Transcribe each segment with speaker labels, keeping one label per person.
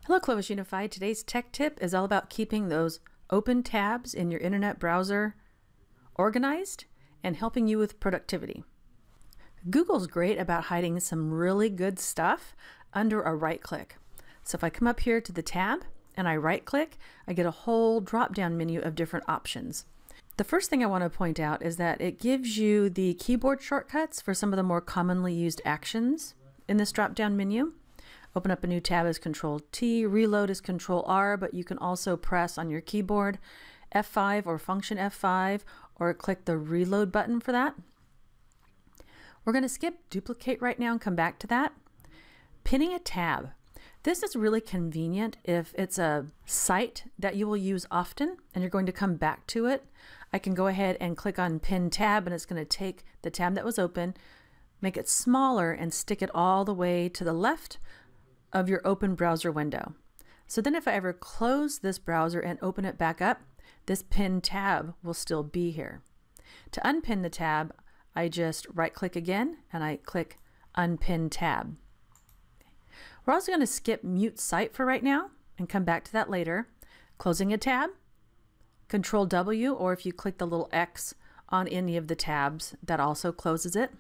Speaker 1: Hello, Clovis Unified. Today's tech tip is all about keeping those open tabs in your internet browser organized and helping you with productivity. Google's great about hiding some really good stuff under a right click. So if I come up here to the tab and I right click, I get a whole drop-down menu of different options. The first thing I want to point out is that it gives you the keyboard shortcuts for some of the more commonly used actions in this drop-down menu. Open up a new tab is Control T, reload is Control R, but you can also press on your keyboard F5 or function F5 or click the reload button for that. We're going to skip duplicate right now and come back to that. Pinning a tab. This is really convenient if it's a site that you will use often and you're going to come back to it. I can go ahead and click on Pin Tab and it's going to take the tab that was open, make it smaller and stick it all the way to the left of your open browser window. So then if I ever close this browser and open it back up, this Pin tab will still be here. To unpin the tab, I just right click again and I click Unpin Tab. We're also going to skip Mute Site for right now and come back to that later. Closing a tab, Control W, or if you click the little X on any of the tabs, that also closes it.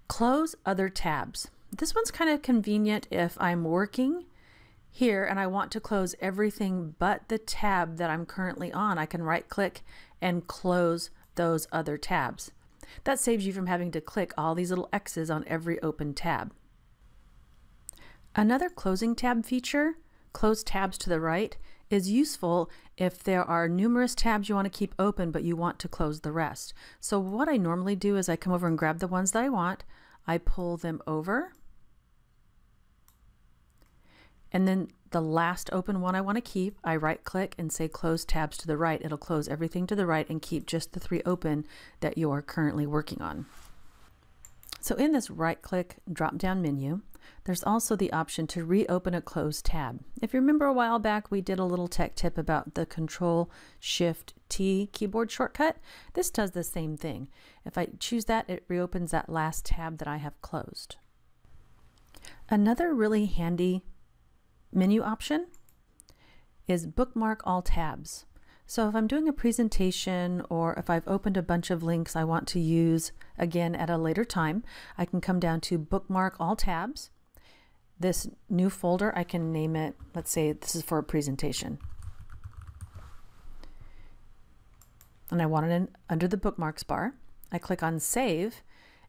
Speaker 1: Close other tabs. This one's kind of convenient if I'm working here and I want to close everything but the tab that I'm currently on. I can right click and close those other tabs. That saves you from having to click all these little X's on every open tab. Another closing tab feature, close tabs to the right, is useful if there are numerous tabs you want to keep open but you want to close the rest. So what I normally do is I come over and grab the ones that I want, I pull them over, and then the last open one I want to keep, I right click and say close tabs to the right. It'll close everything to the right and keep just the 3 open that you are currently working on. So in this right click drop down menu, there's also the option to reopen a closed tab. If you remember a while back, we did a little tech tip about the Control Shift T keyboard shortcut. This does the same thing. If I choose that, it reopens that last tab that I have closed. Another really handy menu option is bookmark all tabs. So if I'm doing a presentation or if I've opened a bunch of links I want to use again at a later time, I can come down to bookmark all tabs. This new folder, I can name it, let's say this is for a presentation. And I want it under the bookmarks bar. I click on save.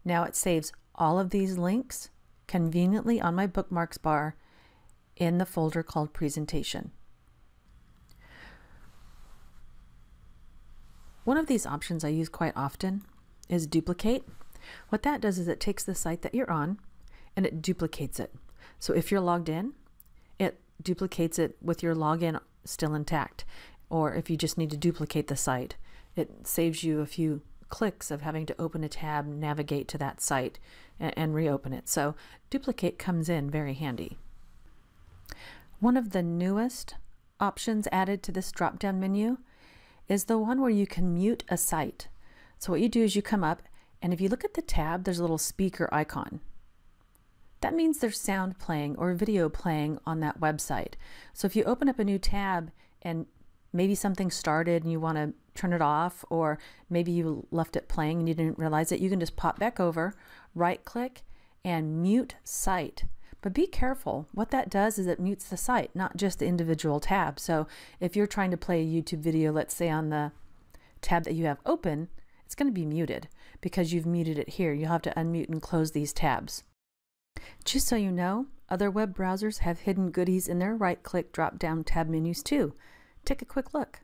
Speaker 1: Now it saves all of these links conveniently on my bookmarks bar in the folder called presentation. One of these options I use quite often is duplicate. What that does is it takes the site that you're on and it duplicates it. So if you're logged in, it duplicates it with your login still intact. Or if you just need to duplicate the site, it saves you a few clicks of having to open a tab, navigate to that site, and reopen it. So duplicate comes in very handy. One of the newest options added to this drop-down menu is the one where you can mute a site. So what you do is you come up and if you look at the tab, there's a little speaker icon. That means there's sound playing or video playing on that website. So if you open up a new tab and maybe something started and you want to turn it off, or maybe you left it playing and you didn't realize it, you can just pop back over, right click and mute site. But be careful. What that does is it mutes the site, not just the individual tab. So if you're trying to play a YouTube video, let's say on the tab that you have open, it's going to be muted because you've muted it here. You'll have to unmute and close these tabs. Just so you know, other web browsers have hidden goodies in their right-click drop-down tab menus too. Take a quick look.